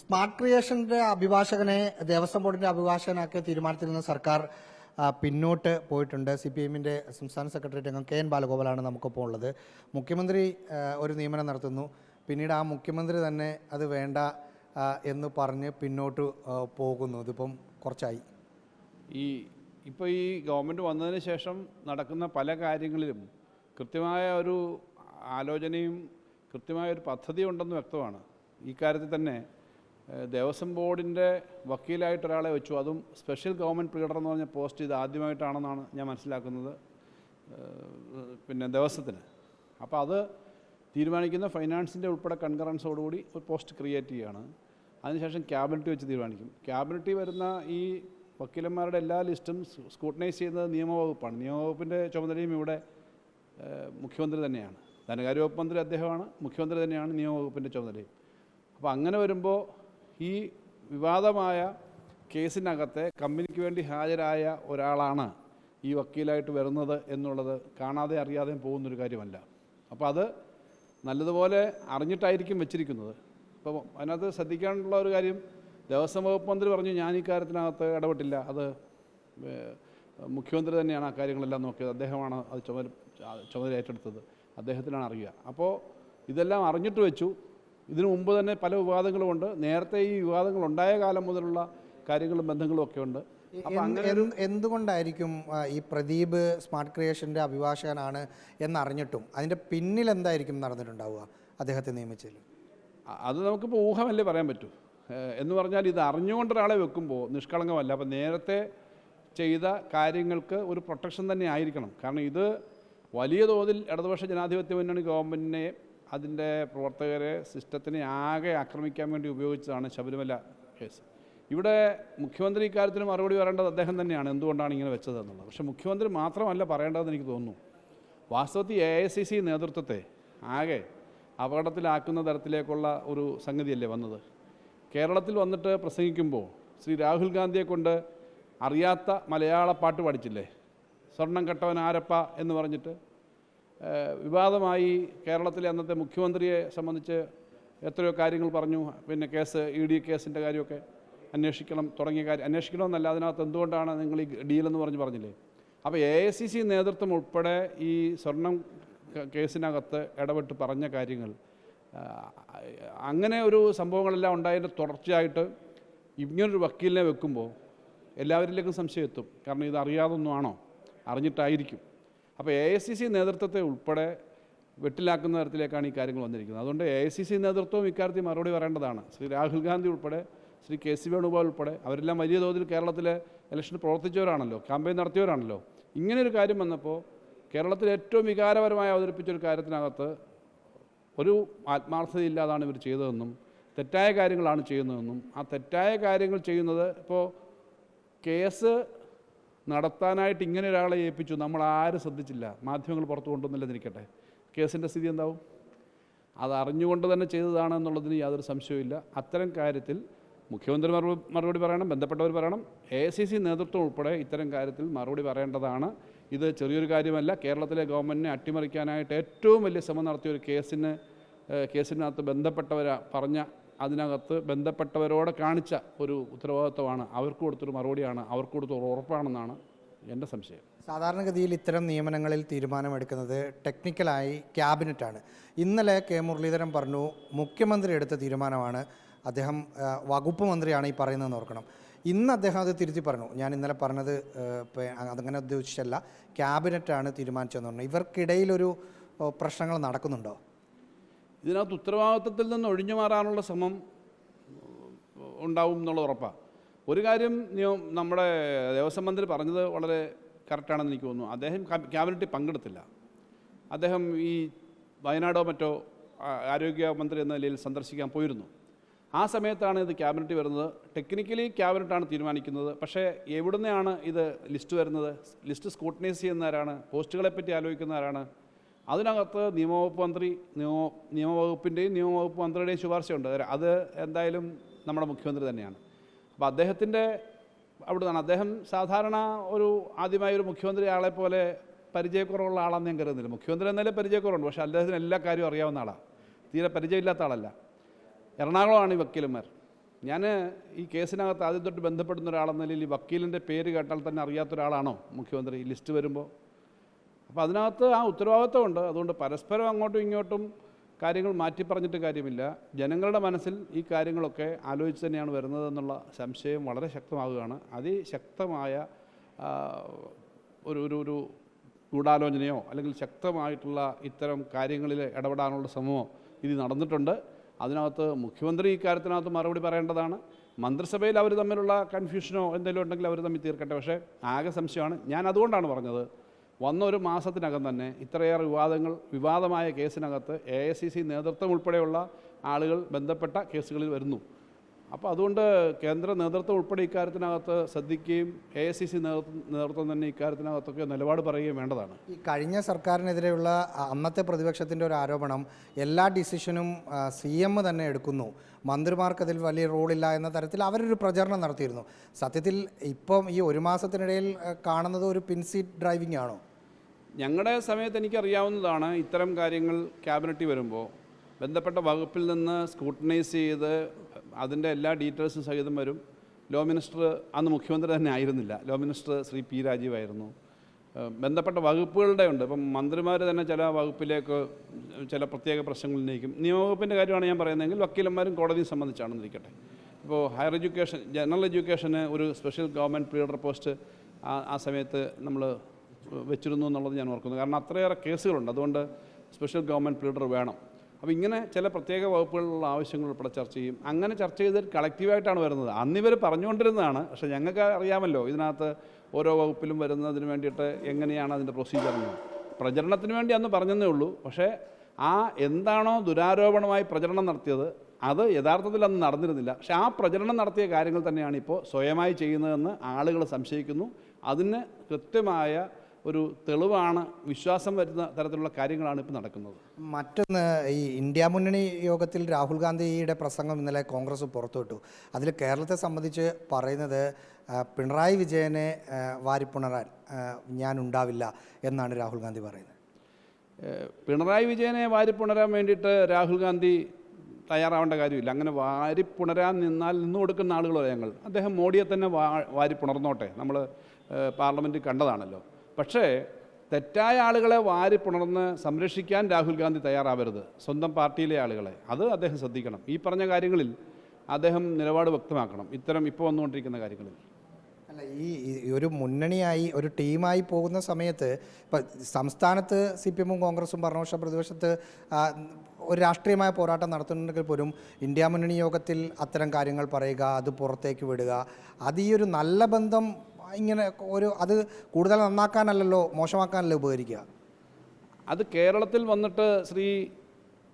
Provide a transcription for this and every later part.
Smart ക്രിയേഷന്റെ അഭിഭാഷകനെ Devaswom ബോർഡിന്റെ അഭിഭാഷകനാക്കിയ തീരുമാനത്തിൽ നിന്ന് സർക്കാർ പിന്നോട്ട് പോയിട്ടുണ്ട്. CPIഎമ്മിന്റെ സംസ്ഥാന സെക്രട്ടേറിയറ്റ് അംഗം KN ബാലഗോപാലാണ് നമുക്കൊപ്പം ഉള്ളത്. മുഖ്യമന്ത്രി ഒരു നിയമനം നടത്തുന്നു, പിന്നീട് ആ മുഖ്യമന്ത്രി തന്നെ അത് വേണ്ട എന്ന് പറഞ്ഞ് പിന്നോട്ട് പോകുന്നു. ഇതിപ്പം കുറച്ചായി. ഇപ്പോൾ ഈ ഗവൺമെൻറ് വന്നതിന് ശേഷം നടക്കുന്ന പല കാര്യങ്ങളിലും കൃത്യമായ ഒരു ആലോചനയും കൃത്യമായ ഒരു പദ്ധതി ഉണ്ടെന്ന് വ്യക്തമാണ്. ഈ കാര്യത്തിൽ തന്നെ ദേവസ്വം ബോർഡിൻ്റെ വക്കീലായിട്ട് ഒരാളെ വെച്ചു, അതും സ്പെഷ്യൽ ഗവൺമെൻറ് പ്രീഡർ എന്ന് പറഞ്ഞ പോസ്റ്റ് ഇത് ആദ്യമായിട്ടാണെന്നാണ് ഞാൻ മനസ്സിലാക്കുന്നത് പിന്നെ ദേവസ്വത്തിന്. അപ്പോൾ അത് തീരുമാനിക്കുന്ന ഫൈനാൻസിൻ്റെ ഉൾപ്പെടെ കൺകറൻസോടുകൂടി ഒരു പോസ്റ്റ് ക്രിയേറ്റ് ചെയ്യുകയാണ്. അതിനുശേഷം ക്യാബിനറ്റ് വെച്ച് തീരുമാനിക്കും. ക്യാബിനറ്റിൽ വരുന്ന ഈ വക്കീലന്മാരുടെ എല്ലാ ലിസ്റ്റും സ്ക്രൂട്ടനൈസ് ചെയ്യുന്നത് നിയമവകുപ്പാണ്. നിയമവകുപ്പിൻ്റെ ചുമതലയും ഇവിടെ മുഖ്യമന്ത്രി തന്നെയാണ്. ധനകാര്യ വകുപ്പ് മന്ത്രി അദ്ദേഹമാണ്, മുഖ്യമന്ത്രി തന്നെയാണ് നിയമവകുപ്പിൻ്റെ ചുമതലയും. അപ്പോൾ അങ്ങനെ വരുമ്പോൾ ഈ വിവാദമായ കേസിനകത്തെ കമ്പനിക്ക് വേണ്ടി ഹാജരായ ഒരാളാണ് ഈ വക്കീലായിട്ട് വരുന്നത് എന്നുള്ളത് കാണാതെ അറിയാതെയും പോകുന്നൊരു കാര്യമല്ല. അപ്പോൾ അത് നല്ലതുപോലെ അറിഞ്ഞിട്ടായിരിക്കും വെച്ചിരിക്കുന്നത്. അപ്പോൾ അതിനകത്ത് ശ്രദ്ധിക്കാനുള്ള ഒരു കാര്യം, ദേവസ്വം വകുപ്പ് മന്ത്രി പറഞ്ഞു ഞാൻ ഈ കാര്യത്തിനകത്ത് ഇടപെട്ടില്ല, അത് മുഖ്യമന്ത്രി തന്നെയാണ് ആ കാര്യങ്ങളെല്ലാം നോക്കിയത്, അദ്ദേഹമാണ് അത് ചുമതല ഏറ്റെടുത്തത്, അദ്ദേഹത്തിനാണ് അറിയുക. അപ്പോൾ ഇതെല്ലാം അറിഞ്ഞിട്ട് വെച്ചു. ഇതിനു മുമ്പ് തന്നെ പല വിവാദങ്ങളുമുണ്ട്. നേരത്തെ ഈ വിവാദങ്ങൾ ഉണ്ടായ കാലം മുതലുള്ള കാര്യങ്ങളും ബന്ധങ്ങളും ഒക്കെ ഉണ്ട്. എന്തുകൊണ്ടായിരിക്കും ഈ പ്രദീപ് സ്മാർട്ട് ക്രിയേഷൻ്റെ അഭിഭാഷകനാണ് എന്നറിഞ്ഞിട്ടും അതിൻ്റെ പിന്നിൽ എന്തായിരിക്കും നടന്നിട്ടുണ്ടാവുക അദ്ദേഹത്തെ നിയമിച്ചതിൽ? അത് നമുക്കിപ്പോൾ ഊഹമല്ലേ പറയാൻ പറ്റൂ. എന്ന് പറഞ്ഞാൽ ഇത് അറിഞ്ഞുകൊണ്ട് ഒരാളെ വെക്കുമ്പോൾ നിഷ്കളങ്കമല്ല. അപ്പോൾ നേരത്തെ ചെയ്ത കാര്യങ്ങൾക്ക് ഒരു പ്രൊട്ടക്ഷൻ തന്നെ ആയിരിക്കണം. കാരണം ഇത് വലിയ തോതിൽ ഇടതുപക്ഷ ജനാധിപത്യ മുന്നണി ഗവൺമെൻറ്റിനെ, അതിൻ്റെ പ്രവർത്തകരെ, സിസ്റ്റത്തിനെ ആകെ ആക്രമിക്കാൻ വേണ്ടി ഉപയോഗിച്ചതാണ് ശബരിമല കേസ്. ഇവിടെ മുഖ്യമന്ത്രി ഇക്കാര്യത്തിന് മറുപടി പറയേണ്ടത് അദ്ദേഹം തന്നെയാണ്, എന്തുകൊണ്ടാണ് ഇങ്ങനെ വെച്ചതെന്നുള്ളത്. പക്ഷേ മുഖ്യമന്ത്രി മാത്രമല്ല പറയേണ്ടതെന്ന് എനിക്ക് തോന്നുന്നു. വാസ്തവത്തിൽ AICC നേതൃത്വത്തെ ആകെ അപകടത്തിലാക്കുന്ന തരത്തിലേക്കുള്ള ഒരു സംഗതിയല്ലേ വന്നത്. കേരളത്തിൽ വന്നിട്ട് പ്രസംഗിക്കുമ്പോൾ ശ്രീ രാഹുൽ ഗാന്ധിയെ കൊണ്ട് അറിയാത്ത മലയാള പാട്ട് പഠിച്ചില്ലേ, സ്വർണം കെട്ടവൻ ആരപ്പ എന്ന് പറഞ്ഞിട്ട് വിവാദമായി. കേരളത്തിലെ അന്നത്തെ മുഖ്യമന്ത്രിയെ സംബന്ധിച്ച് എത്രയോ കാര്യങ്ങൾ പറഞ്ഞു. പിന്നെ കേസ് ED കേസിൻ്റെ കാര്യമൊക്കെ അന്വേഷിക്കണം തുടങ്ങിയ കാര്യം, അന്വേഷിക്കണമെന്നല്ല, അതിനകത്ത് എന്തുകൊണ്ടാണ് നിങ്ങൾ ഈ ഡീലെന്ന് പറഞ്ഞില്ലേ. അപ്പോൾ AICC നേതൃത്വം ഉൾപ്പെടെ ഈ സ്വർണം കേസിനകത്ത് ഇടപെട്ട് പറഞ്ഞ കാര്യങ്ങൾ, അങ്ങനെ ഒരു സംഭവങ്ങളെല്ലാം ഉണ്ടായതിൻ്റെ തുടർച്ചയായിട്ട് ഇങ്ങനൊരു വക്കീലിനെ വെക്കുമ്പോൾ എല്ലാവരിലേക്കും സംശയം എത്തും. കാരണം ഇത് അറിയാതൊന്നും ആണോ, അറിഞ്ഞിട്ടായിരിക്കും. അപ്പോൾ AICC നേതൃത്വത്തെ ഉൾപ്പെടെ വെട്ടിലാക്കുന്ന തരത്തിലേക്കാണ് ഈ കാര്യങ്ങൾ വന്നിരിക്കുന്നത്. അതുകൊണ്ട് AICC നേതൃത്വവും ഇക്കാര്യത്തിൽ മറുപടി പറയേണ്ടതാണ്. ശ്രീ രാഹുൽ ഗാന്ധി ഉൾപ്പെടെ, ശ്രീ KC വേണുഗോപാൽ ഉൾപ്പെടെ അവരെല്ലാം വലിയ തോതിൽ കേരളത്തിലെ ഇലക്ഷന് പ്രവർത്തിച്ചവരാണല്ലോ, ക്യാമ്പയിൻ നടത്തിയവരാണല്ലോ. ഇങ്ങനൊരു കാര്യം വന്നപ്പോൾ കേരളത്തിൽ ഏറ്റവും വികാരപരമായി അവതരിപ്പിച്ചൊരു കാര്യത്തിനകത്ത് ഒരു ആത്മാർത്ഥതയില്ലാതാണ് ഇവർ ചെയ്തതെന്നും തെറ്റായ കാര്യങ്ങളാണ് ചെയ്യുന്നതെന്നും, ആ തെറ്റായ കാര്യങ്ങൾ ചെയ്യുന്നത് ഇപ്പോൾ കേസ് നടത്താനായിട്ട് ഇങ്ങനെ ഒരാളെ ഏൽപ്പിച്ചു, നമ്മൾ ആരും ശ്രദ്ധിച്ചില്ല, മാധ്യമങ്ങൾ പുറത്തു കൊണ്ടുവന്നില്ലെന്നിരിക്കട്ടെ, കേസിൻ്റെ സ്ഥിതി എന്താവും? അത് അറിഞ്ഞുകൊണ്ട് തന്നെ ചെയ്തതാണെന്നുള്ളതിന് യാതൊരു സംശയവുമില്ല. അത്തരം കാര്യത്തിൽ മുഖ്യമന്ത്രി മറുപടി പറയണം, ബന്ധപ്പെട്ടവർ പറയണം, AICC നേതൃത്വം ഉൾപ്പെടെ ഇത്തരം കാര്യത്തിൽ മറുപടി പറയേണ്ടതാണ്. ഇത് ചെറിയൊരു കാര്യമല്ല. കേരളത്തിലെ ഗവൺമെൻറ്റിനെ അട്ടിമറിക്കാനായിട്ട് ഏറ്റവും വലിയ ശ്രമം നടത്തിയ ഒരു കേസിനകത്ത് അതിനകത്ത് ബന്ധപ്പെട്ടവരോട് കാണിച്ച ഒരു ഉത്തരവാദിത്വമാണ്, അവർക്ക് കൊടുത്തൊരു മറുപടിയാണ്, അവർക്ക് കൊടുത്തൊരു ഉറപ്പാണെന്നാണ് എൻ്റെ സംശയം. സാധാരണഗതിയിൽ ഇത്തരം നിയമനങ്ങളിൽ തീരുമാനമെടുക്കുന്നത് ടെക്നിക്കലായി ക്യാബിനറ്റാണ്. ഇന്നലെ K മുരളീധരൻ പറഞ്ഞു മുഖ്യമന്ത്രി എടുത്ത തീരുമാനമാണ്, അദ്ദേഹം വകുപ്പ് മന്ത്രിയാണ് ഈ പറയുന്നതെന്ന് ഓർക്കണം. ഇന്ന് അദ്ദേഹം അത് തിരുത്തി പറഞ്ഞു, ഞാൻ ഇന്നലെ പറഞ്ഞത് അതങ്ങനെ ഉദ്ദേശിച്ചല്ല, ക്യാബിനറ്റാണ് തീരുമാനിച്ചതെന്ന് പറഞ്ഞു. ഇവർക്കിടയിലൊരു പ്രശ്നങ്ങൾ നടക്കുന്നുണ്ടോ? ഇതിനകത്ത് ഉത്തരവാദിത്വത്തിൽ നിന്ന് ഒഴിഞ്ഞു മാറാനുള്ള ശ്രമം ഉണ്ടാവും എന്നുള്ള ഉറപ്പാണ്. ഒരു കാര്യം നമ്മുടെ ദേവസ്വം മന്ത്രി പറഞ്ഞത് വളരെ കറക്റ്റാണെന്ന് എനിക്ക് തോന്നുന്നു. അദ്ദേഹം ക്യാബിനറ്റിൽ പങ്കെടുത്തില്ല. അദ്ദേഹം ഈ വയനാടോ മറ്റോ ആരോഗ്യമന്ത്രി എന്ന നിലയിൽ സന്ദർശിക്കാൻ പോയിരുന്നു. ആ സമയത്താണ് ഇത് ക്യാബിനറ്റ് വരുന്നത്. ടെക്നിക്കലി ക്യാബിനറ്റാണ് തീരുമാനിക്കുന്നത്. പക്ഷേ എവിടുന്നാണ് ഇത് ലിസ്റ്റ് വരുന്നത്? ലിസ്റ്റ് സ്ക്രൂട്ടനൈസ് ചെയ്യുന്നവരാണ്, പോസ്റ്റുകളെപ്പറ്റി ആലോചിക്കുന്നവരാണ്. അതിനകത്ത് നിയമവകുപ്പ് മന്ത്രി, നിയമവകുപ്പിൻ്റെയും നിയമവകുപ്പ് മന്ത്രിയുടെയും ശുപാർശയുണ്ട്. അത് എന്തായാലും നമ്മുടെ മുഖ്യമന്ത്രി തന്നെയാണ്. അപ്പോൾ അദ്ദേഹത്തിൻ്റെ അവിടുന്നാണ്. അദ്ദേഹം സാധാരണ ആദ്യമായി ഒരു മുഖ്യമന്ത്രി ആളെ പോലെ പരിചയക്കുറവുള്ള ആളാണെന്ന് ഞാൻ കരുതുന്നില്ല. മുഖ്യമന്ത്രി എന്നാലേ പരിചയക്കുറവുണ്ട്, പക്ഷേ അദ്ദേഹത്തിന് എല്ലാ കാര്യവും അറിയാവുന്ന ആളാണ്, തീരെ പരിചയമില്ലാത്ത ആളല്ല. എറണാകുളമാണ് ഈ വക്കീലന്മാർ. ഞാൻ ഈ കേസിനകത്ത് ആദ്യം തൊട്ട് ബന്ധപ്പെടുന്ന ഒരാളെന്ന നിലയിൽ ഈ വക്കീലിൻ്റെ പേര് കേട്ടാൽ തന്നെ അറിയാത്ത ഒരാളാണോ മുഖ്യമന്ത്രി ഈ ലിസ്റ്റ് വരുമ്പോൾ? അപ്പോൾ അതിനകത്ത് ആ ഉത്തരവാദിത്വമുണ്ട്. അതുകൊണ്ട് പരസ്പരം അങ്ങോട്ടും ഇങ്ങോട്ടും കാര്യങ്ങൾ മാറ്റി പറഞ്ഞിട്ട് കാര്യമില്ല. ജനങ്ങളുടെ മനസ്സിൽ ഈ കാര്യങ്ങളൊക്കെ ആലോചിച്ച് തന്നെയാണ് വരുന്നതെന്നുള്ള സംശയം വളരെ ശക്തമാവുകയാണ്. അതിശക്തമായ ഒരു ഗൂഢാലോചനയോ അല്ലെങ്കിൽ ശക്തമായിട്ടുള്ള ഇത്തരം കാര്യങ്ങളിൽ ഇടപെടാനുള്ള ശ്രമമോ ഇത് നടന്നിട്ടുണ്ട്. അതിനകത്ത് മുഖ്യമന്ത്രി ഇക്കാര്യത്തിനകത്ത് മറുപടി പറയേണ്ടതാണ്. മന്ത്രിസഭയിൽ അവർ തമ്മിലുള്ള കൺഫ്യൂഷനോ എന്തെങ്കിലും ഉണ്ടെങ്കിൽ അവർ തമ്മിൽ തീർക്കട്ടെ. പക്ഷേ ആകെ സംശയമാണ്. ഞാൻ അതുകൊണ്ടാണ് പറഞ്ഞത്, വന്ന ഒരു മാസത്തിനകം തന്നെ ഇത്രയേറെ വിവാദമായ കേസിനകത്ത് AICC നേതൃത്വം ഉൾപ്പെടെയുള്ള ആളുകൾ ബന്ധപ്പെട്ട കേസുകളിൽ വരുന്നു. അപ്പോൾ അതുകൊണ്ട് കേന്ദ്ര നേതൃത്വം ഉൾപ്പെടെ ഇക്കാര്യത്തിനകത്ത് ശ്രദ്ധിക്കുകയും AICC നേതൃത്വം തന്നെ ഇക്കാര്യത്തിനകത്തൊക്കെ നിലപാട് പറയുകയും വേണ്ടതാണ്. ഈ കഴിഞ്ഞ സർക്കാരിനെതിരെയുള്ള അന്നത്തെ പ്രതിപക്ഷത്തിൻ്റെ ഒരു ആരോപണം, എല്ലാ ഡിസിഷനും CM തന്നെ എടുക്കുന്നു, മന്ത്രിമാർക്കതിൽ വലിയ റോളില്ല എന്ന തരത്തിൽ അവരൊരു പ്രചരണം നടത്തിയിരുന്നു. സത്യത്തിൽ ഇപ്പം ഈ ഒരു മാസത്തിനിടയിൽ കാണുന്നത് ഒരു പിൻസീറ്റ് ഡ്രൈവിംഗ് ആണോ? ഞങ്ങളുടെ സമയത്ത് എനിക്കറിയാവുന്നതാണ്, ഇത്തരം കാര്യങ്ങൾ ക്യാബിനറ്റിൽ വരുമ്പോൾ ബന്ധപ്പെട്ട വകുപ്പിൽ നിന്ന് സ്ക്രൂട്ടനൈസ് ചെയ്ത് അതിൻ്റെ എല്ലാ ഡീറ്റെയിൽസും സഹിതം വരും. ലോ മിനിസ്റ്റർ അന്ന് മുഖ്യമന്ത്രി തന്നെ ആയിരുന്നില്ല, ലോ മിനിസ്റ്റർ ശ്രീ P. രാജീവായിരുന്നു. ബന്ധപ്പെട്ട വകുപ്പുകളുടെ ഉണ്ട്. ഇപ്പം മന്ത്രിമാർ തന്നെ ചില വകുപ്പിലേക്ക് ചില പ്രത്യേക പ്രശ്നങ്ങൾ ഉന്നയിക്കും. നിയമവകുപ്പിൻ്റെ കാര്യമാണ് ഞാൻ പറയുന്നതെങ്കിൽ വക്കീലന്മാരും കോടതിയും സംബന്ധിച്ചാണെന്നിരിക്കട്ടെ. ഇപ്പോൾ ഹയർ എഡ്യൂക്കേഷൻ, ജനറൽ എഡ്യൂക്കേഷന് ഒരു സ്പെഷ്യൽ ഗവൺമെൻറ് പ്ലീഡർ പോസ്റ്റ് ആ സമയത്ത് നമ്മൾ വെച്ചിരുന്നു എന്നുള്ളത് ഞാൻ ഓർക്കുന്നു. കാരണം അത്രയേറെ കേസുകളുണ്ട്. അതുകൊണ്ട് സ്പെഷ്യൽ ഗവൺമെൻറ് പ്ലീഡർ വേണം. അപ്പോൾ ഇങ്ങനെ ചില പ്രത്യേക വകുപ്പുകളിലുള്ള ആവശ്യങ്ങൾ ഉൾപ്പെടെ ചർച്ച ചെയ്യും. അങ്ങനെ ചർച്ച ചെയ്തിട്ട് കളക്റ്റീവായിട്ടാണ് വരുന്നത്. അന്നിവർ പറഞ്ഞുകൊണ്ടിരുന്നതാണ്. പക്ഷേ ഞങ്ങൾക്ക് അറിയാമല്ലോ ഇതിനകത്ത് ഓരോ വകുപ്പിലും വരുന്നതിന് വേണ്ടിയിട്ട് എങ്ങനെയാണ് അതിൻ്റെ പ്രൊസീജിയർ എന്ന്. പ്രചരണത്തിന് വേണ്ടി അന്ന് പറഞ്ഞതേ ഉള്ളൂ. പക്ഷേ ആ എന്താണോ ദുരാരോപണമായി പ്രചരണം നടത്തിയത് അത് യഥാർത്ഥത്തിൽ അന്ന് നടന്നിരുന്നില്ല. പക്ഷേ ആ പ്രചരണം നടത്തിയ കാര്യങ്ങൾ തന്നെയാണ് ഇപ്പോൾ സ്വയമായി ചെയ്യുന്നതെന്ന് ആളുകൾ സംശയിക്കുന്നു. അതിന് കൃത്യമായ ഒരു തെളിവാണ്, വിശ്വാസം വരുന്ന തരത്തിലുള്ള കാര്യങ്ങളാണ് ഇപ്പോൾ നടക്കുന്നത്. മറ്റൊന്ന്, ഈ ഇന്ത്യ മുന്നണി യോഗത്തിൽ രാഹുൽ ഗാന്ധിയുടെ പ്രസംഗം ഇന്നലെ കോൺഗ്രസ് പുറത്തുവിട്ടു. അതിൽ കേരളത്തെ സംബന്ധിച്ച് പറയുന്നത് പിണറായി വിജയനെ വാരിപ്പുണരാൻ ഞാൻ ഉണ്ടാവില്ല എന്നാണ് രാഹുൽ ഗാന്ധി പറയുന്നത്. പിണറായി വിജയനെ വാരിപ്പുണരാൻ വേണ്ടിയിട്ട് രാഹുൽ ഗാന്ധി തയ്യാറാവേണ്ട കാര്യമില്ല. അങ്ങനെ വാരിപ്പുണരാൻ നിന്ന് കൊടുക്കുന്ന ആളുകളോ ഞങ്ങൾ. അദ്ദേഹം മോഡിയെ തന്നെ വാരിപ്പുണർന്നോട്ടെ, നമ്മൾ പാർലമെൻറ്റിൽ കണ്ടതാണല്ലോ. പക്ഷേ തെറ്റായ ആളുകളെ വാരിപ്പുണർന്ന് സംരക്ഷിക്കാൻ രാഹുൽ ഗാന്ധി തയ്യാറാവരുത്, സ്വന്തം പാർട്ടിയിലെ ആളുകളെ. അത് അദ്ദേഹം ശ്രദ്ധിക്കണം. ഈ പറഞ്ഞ കാര്യങ്ങളിൽ അദ്ദേഹം നിലപാട് വ്യക്തമാക്കണം, ഇത്തരം ഇപ്പോൾ വന്നുകൊണ്ടിരിക്കുന്ന കാര്യങ്ങളിൽ. അല്ല, ഈ ഒരു മുന്നണിയായി ഒരു ടീമായി പോകുന്ന സമയത്ത് ഇപ്പം സംസ്ഥാനത്ത് CPM കോൺഗ്രസും ഭരണപക്ഷ പ്രതിപക്ഷത്ത് ഒരു രാഷ്ട്രീയമായ പോരാട്ടം നടത്തുന്നുണ്ടെങ്കിൽ പോലും ഇന്ത്യ മുന്നണി യോഗത്തിൽ അത്തരം കാര്യങ്ങൾ പറയുക, അത് പുറത്തേക്ക് വിടുക, അത് ഈ ഒരു നല്ല ബന്ധം ഇങ്ങനെ അത് കൂടുതൽ നന്നാക്കാനല്ലല്ലോ, മോശമാക്കാനല്ലോ ഉപകരിക്കുക. അത് കേരളത്തിൽ വന്നിട്ട് ശ്രീ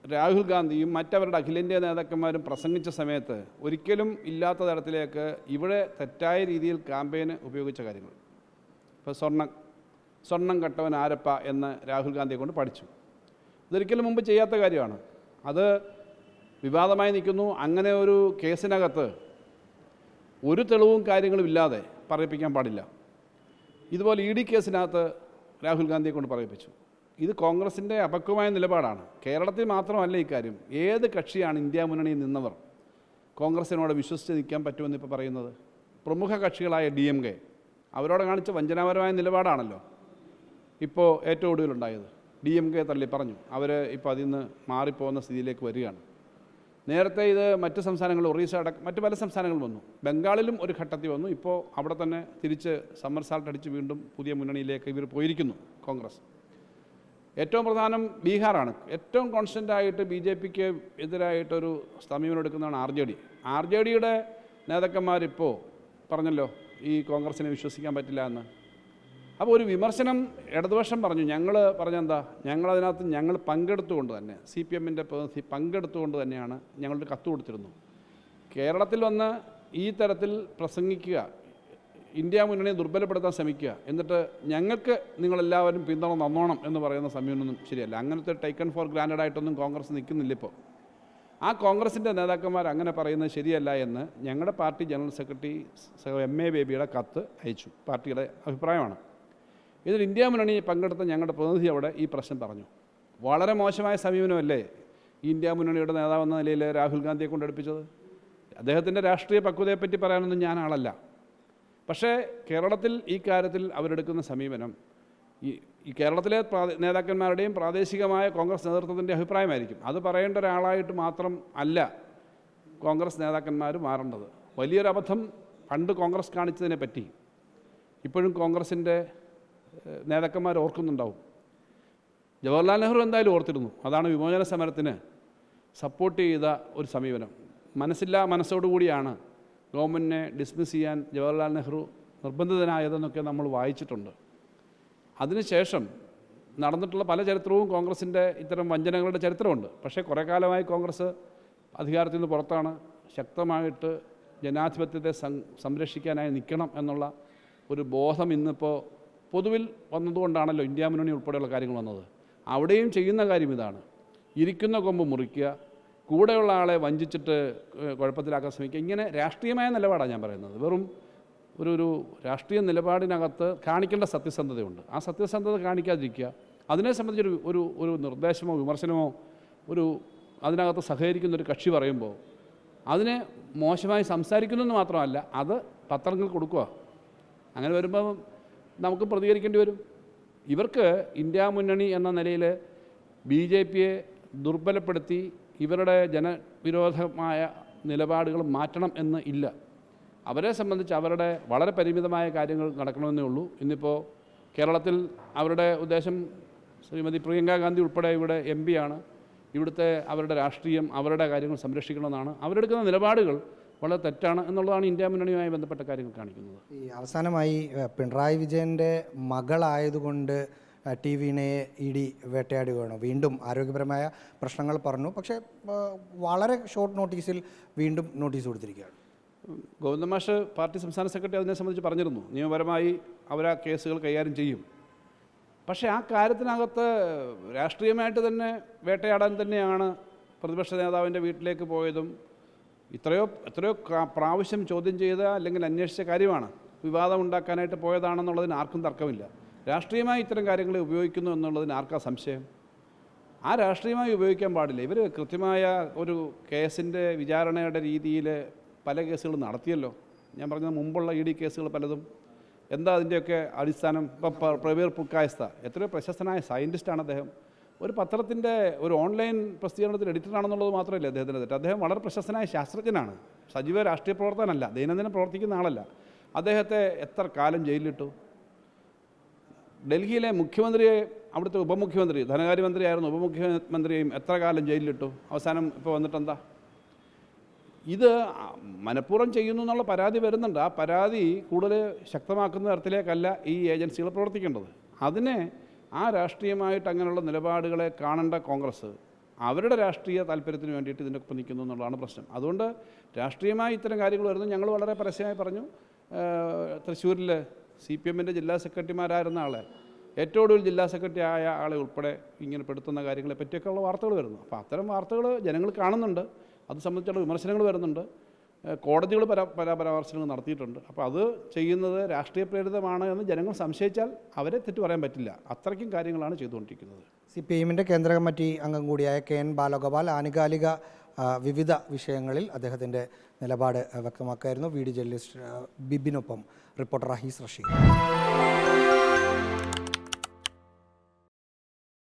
രാഹുൽ ഗാന്ധിയും മറ്റവരുടെ അഖിലേന്ത്യാ നേതാക്കന്മാരും പ്രസംഗിച്ച സമയത്ത് ഒരിക്കലും ഇല്ലാത്ത തരത്തിലേക്ക് ഇവിടെ തെറ്റായ രീതിയിൽ ക്യാമ്പയിന് ഉപയോഗിച്ച കാര്യങ്ങൾ. ഇപ്പോൾ സ്വർണം കട്ടവൻ ആരപ്പ എന്ന് രാഹുൽ ഗാന്ധിയെ കൊണ്ട് പഠിച്ചു. ഇതൊരിക്കലും മുമ്പ് ചെയ്യാത്ത കാര്യമാണ്. അത് വിവാദമായി നിൽക്കുന്നു. അങ്ങനെ ഒരു കേസിനകത്ത് ഒരു തെളിവും കാര്യങ്ങളും ഇല്ലാതെ പറയിപ്പിക്കാൻ പാടില്ല. ഇതുപോലെ ED കേസിനകത്ത് രാഹുൽ ഗാന്ധിയെ കൊണ്ട് പറയിപ്പിച്ചു. ഇത് കോൺഗ്രസിൻ്റെ അപക്വമായ നിലപാടാണ്. കേരളത്തിൽ മാത്രമല്ല ഇക്കാര്യം. ഏത് കക്ഷിയാണ് ഇന്ത്യ മുന്നണിയിൽ നിന്നവർ കോൺഗ്രസിനോട് വിശ്വസിച്ച് നിൽക്കാൻ പറ്റുമെന്ന് ഇപ്പോൾ പറയുന്നത്? പ്രമുഖ കക്ഷികളായ DMK അവരോട് കാണിച്ച വഞ്ചനാപരമായ നിലപാടാണല്ലോ ഇപ്പോൾ ഏറ്റവും ഒടുവിലുണ്ടായത്. DMK തള്ളി പറഞ്ഞു. അവർ ഇപ്പോൾ അതിൽ നിന്ന് മാറിപ്പോകുന്ന സ്ഥിതിയിലേക്ക് വരികയാണ്. നേരത്തെ ഇത് മറ്റ് സംസ്ഥാനങ്ങളിൽ, ഒറീസ അടക്കം മറ്റ് പല സംസ്ഥാനങ്ങളും വന്നു. ബംഗാളിലും ഒരു ഘട്ടത്തിൽ വന്നു. ഇപ്പോൾ അവിടെ തന്നെ തിരിച്ച് സമ്മർ സാൾട്ട് അടിച്ച് വീണ്ടും പുതിയ മുന്നണിയിലേക്ക് ഇവർ പോയിരിക്കുന്നു കോൺഗ്രസ്. ഏറ്റവും പ്രധാനം ബീഹാറാണ്. ഏറ്റവും കോൺസ്റ്റൻ്റായിട്ട് BJPക്ക് എതിരായിട്ടൊരു സമീപനം എടുക്കുന്നതാണ് RJD. RJDയുടെ നേതാക്കന്മാരിപ്പോൾ പറഞ്ഞല്ലോ ഈ കോൺഗ്രസിനെ വിശ്വസിക്കാൻ പറ്റില്ല എന്ന്. അപ്പോൾ ഒരു വിമർശനം ഇടതുപക്ഷം പറഞ്ഞു. ഞങ്ങൾ പറഞ്ഞെന്താ, ഞങ്ങൾ പങ്കെടുത്തുകൊണ്ട് തന്നെ, CPMൻ്റെ പ്രതിനിധി പങ്കെടുത്തുകൊണ്ട് തന്നെയാണ് ഞങ്ങളുടെ കത്ത് കൊടുത്തിരുന്നു. കേരളത്തിൽ വന്ന് ഈ തരത്തിൽ പ്രസംഗിക്കുക, ഇന്ത്യ മുന്നണിയെ ദുർബലപ്പെടുത്താൻ ശ്രമിക്കുക, എന്നിട്ട് ഞങ്ങൾക്ക് നിങ്ങളെല്ലാവരും പിന്തുണ തന്നോണം എന്ന് പറയുന്ന സമയമൊന്നും ശരിയല്ല. അങ്ങനത്തെ ടേക്കൺ ഫോർ ഗ്രാൻഡഡ് ആയിട്ടൊന്നും കോൺഗ്രസ് നിൽക്കുന്നില്ല. ഇപ്പോൾ ആ കോൺഗ്രസിൻ്റെ നേതാക്കന്മാർ അങ്ങനെ പറയുന്നത് ശരിയല്ല എന്ന് ഞങ്ങളുടെ പാർട്ടി ജനറൽ സെക്രട്ടറി MA ബേബിയുടെ കത്ത് അയച്ചു. പാർട്ടിയുടെ അഭിപ്രായമാണ്. ഇതിൽ ഇന്ത്യ മുന്നണി പങ്കെടുത്ത ഞങ്ങളുടെ പ്രതിനിധി അവിടെ ഈ പ്രശ്നം പറഞ്ഞു. വളരെ മോശമായ സമീപനമല്ലേ ഇന്ത്യ മുന്നണിയുടെ നേതാവെന്ന നിലയിൽ രാഹുൽ ഗാന്ധിയെ കൊണ്ടെടുപ്പിച്ചത്? അദ്ദേഹത്തിൻ്റെ രാഷ്ട്രീയ പക്വതയെപ്പറ്റി പറയാനൊന്നും ഞാൻ ആളല്ല. പക്ഷേ കേരളത്തിൽ ഈ കാര്യത്തിൽ അവരെടുക്കുന്ന സമീപനം ഈ കേരളത്തിലെ നേതാക്കന്മാരുടെയും പ്രാദേശികമായ കോൺഗ്രസ് നേതൃത്വത്തിൻ്റെ അഭിപ്രായമായിരിക്കും. അത് പറയേണ്ട ഒരാളായിട്ട് മാത്രം അല്ല കോൺഗ്രസ് നേതാക്കന്മാർ മാറേണ്ടത്. വലിയൊരു അബദ്ധം പണ്ട് കോൺഗ്രസ് കാണിച്ചതിനെ പറ്റി ഇപ്പോഴും കോൺഗ്രസിൻ്റെ നേതാക്കന്മാർ ഓർക്കുന്നുണ്ടാവും. ജവഹർലാൽ നെഹ്റു എന്തായാലും ഓർത്തിരുന്നു. അതാണ് വിമോചന സമരത്തിന് സപ്പോർട്ട് ചെയ്ത ഒരു സമീപനം. മനസ്സില്ലാ മനസ്സോടുകൂടിയാണ് ഗവൺമെൻറ്റിനെ ഡിസ്മിസ് ചെയ്യാൻ ജവഹർലാൽ നെഹ്റു നിർബന്ധിതനായതെന്നൊക്കെ നമ്മൾ വായിച്ചിട്ടുണ്ട്. അതിനുശേഷം നടന്നിട്ടുള്ള പല ചരിത്രവും കോൺഗ്രസിൻ്റെ ഇത്തരം വഞ്ചനകളുടെ ചരിത്രമുണ്ട്. പക്ഷേ കുറേ കാലമായി കോൺഗ്രസ് അധികാരത്തിൽ നിന്ന് പുറത്താണ്. ശക്തമായിട്ട് ജനാധിപത്യത്തെ സംരക്ഷിക്കാനായി നിൽക്കണം എന്നുള്ള ഒരു ബോധം ഇന്നിപ്പോൾ പൊതുവിൽ വന്നതുകൊണ്ടാണല്ലോ ഇന്ത്യ മുന്നണി ഉൾപ്പെടെയുള്ള കാര്യങ്ങൾ വന്നത്. അവിടെയും ചെയ്യുന്ന കാര്യം ഇതാണ്: ഇരിക്കുന്ന കൊമ്പ് മുറിക്കുക, കൂടെയുള്ള ആളെ വഞ്ചിച്ചിട്ട് കുഴപ്പത്തിലാക്കാൻ ശ്രമിക്കുക. ഇങ്ങനെ രാഷ്ട്രീയമായ നിലപാടാണ് ഞാൻ പറയുന്നത്. വെറും ഒരു രാഷ്ട്രീയ നിലപാടിനകത്ത് കാണിക്കേണ്ട സത്യസന്ധതയുണ്ട്. ആ സത്യസന്ധത കാണിക്കാതിരിക്കുക. അതിനെ സംബന്ധിച്ചൊരു ഒരു നിർദ്ദേശമോ വിമർശനമോ അതിനകത്ത് സഹകരിക്കുന്നൊരു കക്ഷി പറയുമ്പോൾ അതിനെ മോശമായി സംസാരിക്കുന്നതെന്ന് മാത്രമല്ല, അത് പത്രങ്ങൾ കൊടുക്കുക. അങ്ങനെ വരുമ്പോൾ നമുക്ക് പ്രതികരിക്കേണ്ടി വരും. ഇവർക്ക് ഇന്ത്യ മുന്നണി എന്ന നിലയിൽ BJPയെ ദുർബലപ്പെടുത്തി ഇവരുടെ ജനവിരോധമായ നിലപാടുകൾ മാറ്റണം എന്ന് ഇല്ല. അവരെ സംബന്ധിച്ച് അവരുടെ വളരെ പരിമിതമായ കാര്യങ്ങൾ നടക്കണമെന്നേ ഉള്ളൂ. ഇന്നിപ്പോൾ കേരളത്തിൽ അവരുടെ ഉദ്ദേശം ശ്രീമതി പ്രിയങ്ക ഗാന്ധി ഉൾപ്പെടെ ഇവിടെ MP ആണ്. ഇവിടുത്തെ അവരുടെ രാഷ്ട്രീയം, അവരുടെ കാര്യങ്ങൾ സംരക്ഷിക്കണമെന്നാണ്. അവരെടുക്കുന്ന നിലപാടുകൾ വളരെ തെറ്റാണ് എന്നുള്ളതാണ് ഇന്ത്യ മുന്നണിയുമായി ബന്ധപ്പെട്ട കാര്യങ്ങൾ കാണിക്കുന്നത്. ഈ അവസാനമായി പിണറായി വിജയൻ്റെ മകളായതുകൊണ്ട് വീണയെ ED വേട്ടയാടുകയാണോ? വീണ്ടും ആരോഗ്യപരമായ പ്രശ്നങ്ങൾ പറഞ്ഞു. പക്ഷേ വളരെ ഷോർട്ട് നോട്ടീസിൽ വീണ്ടും നോട്ടീസ് കൊടുത്തിരിക്കുകയാണ്. ഗോവിന്ദമാഷ് പാർട്ടി സംസ്ഥാന സെക്രട്ടറി അതിനെ സംബന്ധിച്ച് പറഞ്ഞിരുന്നു. നിയമപരമായി അവർ ആ കേസുകൾ കൈകാര്യം ചെയ്യും. പക്ഷേ ആ കാര്യത്തിനകത്ത് രാഷ്ട്രീയമായിട്ട് തന്നെ വേട്ടയാടാൻ തന്നെയാണ് പ്രതിപക്ഷ നേതാവിൻ്റെ വീട്ടിലേക്ക് പോയതും എത്രയോ പ്രാവശ്യം ചോദ്യം ചെയ്ത അല്ലെങ്കിൽ അന്വേഷിച്ച കാര്യമാണ്. വിവാദം ഉണ്ടാക്കാനായിട്ട് പോയതാണെന്നുള്ളതിന് ആർക്കും തർക്കമില്ല. രാഷ്ട്രീയമായി ഇത്തരം കാര്യങ്ങളെ ഉപയോഗിക്കുന്നു എന്നുള്ളതിന് ആർക്കാ സംശയം? ആ രാഷ്ട്രീയമായി ഉപയോഗിക്കാൻ പാടില്ല. ഇവർ കൃത്യമായ ഒരു കേസിൻ്റെ വിചാരണയുടെ രീതിയിൽ പല കേസുകളും നടത്തിയല്ലോ. ഞാൻ പറഞ്ഞ മുമ്പുള്ള ED കേസുകൾ പലതും. എന്താ അതിൻ്റെയൊക്കെ അടിസ്ഥാനം? ഇപ്പം പ്രവീർ പുക്കായസ്ത എത്രയോ പ്രശസ്തനായ സയൻറ്റിസ്റ്റാണ് അദ്ദേഹം. ഒരു പത്രത്തിൻ്റെ ഒരു ഓൺലൈൻ പ്രസിദ്ധീകരണത്തിൽ എഡിറ്ററാണെന്നുള്ളത് മാത്രമല്ല അദ്ദേഹത്തിൻ്റെ തെറ്റ്. അദ്ദേഹം വളരെ പ്രശസ്തനായ ശാസ്ത്രജ്ഞനാണ്. സജീവ രാഷ്ട്രീയ പ്രവർത്തനമല്ല, ദൈനംദിനം പ്രവർത്തിക്കുന്ന ആളല്ല. അദ്ദേഹത്തെ എത്ര കാലം ജയിലിലിട്ടു? ഡൽഹിയിലെ മുഖ്യമന്ത്രിയെ, അവിടുത്തെ ഉപമുഖ്യമന്ത്രി, ധനകാര്യമന്ത്രിയായിരുന്നു, ഉപമുഖ്യമന്ത്രിയെയും എത്ര കാലം ജയിലിലിട്ടു? അവസാനം ഇപ്പോൾ വന്നിട്ടെന്താ? ഇത് മനഃപൂർവ്വം ചെയ്യുന്നു എന്നുള്ള പരാതി വരുന്നുണ്ട്. ആ പരാതി കൂടുതൽ ശക്തമാക്കുന്ന തരത്തിലേക്കല്ല ഈ ഏജൻസികൾ പ്രവർത്തിക്കേണ്ടത്. അതിനെ ആ രാഷ്ട്രീയമായിട്ട് അങ്ങനെയുള്ള നിലപാടുകളെ കാണേണ്ട കോൺഗ്രസ് അവരുടെ രാഷ്ട്രീയ താല്പര്യത്തിന് വേണ്ടിയിട്ട് ഇതിനൊപ്പം നിൽക്കുന്നു എന്നുള്ളതാണ് പ്രശ്നം. അതുകൊണ്ട് രാഷ്ട്രീയമായി ഇത്തരം കാര്യങ്ങൾ വരുന്നു. ഞങ്ങൾ വളരെ പരസ്യമായി പറഞ്ഞു. തൃശ്ശൂരിൽ CPMൻ്റെ ജില്ലാ സെക്രട്ടറിമാരായിരുന്ന ആളെ, ഏറ്റവും ഒടുവിൽ ജില്ലാ സെക്രട്ടറി ആയ ആളെ ഉൾപ്പെടെ ഇങ്ങനെ പെടുത്തുന്ന കാര്യങ്ങളെ പറ്റിയൊക്കെയുള്ള വാർത്തകൾ വരുന്നു. അപ്പോൾ അത്തരം വാർത്തകൾ ജനങ്ങൾ കാണുന്നുണ്ട്. അത് സംബന്ധിച്ചുള്ള വിമർശനങ്ങൾ വരുന്നുണ്ട്. കോടതികൾ പരാമർശനങ്ങൾ നടത്തിയിട്ടുണ്ട്. അപ്പോൾ അത് ചെയ്യുന്നത് രാഷ്ട്രീയ പ്രേരിതമാണ് എന്ന് ജനങ്ങൾ സംശയിച്ചാൽ അവരെ തെറ്റു പറയാൻ പറ്റില്ല. അത്രയ്ക്കും കാര്യങ്ങളാണ് ചെയ്തുകൊണ്ടിരിക്കുന്നത്. CPIMൻ്റെ കേന്ദ്ര കമ്മിറ്റി അംഗം കൂടിയായ KN ബാലഗോപാൽ ആനുകാലിക വിവിധ വിഷയങ്ങളിൽ അദ്ദേഹത്തിൻ്റെ നിലപാട് വ്യക്തമാക്കായിരുന്നു. VD ജേർണലിസ്റ്റ് ബിബിനൊപ്പം റിപ്പോർട്ടർ റഹീസ് റഷീദ്.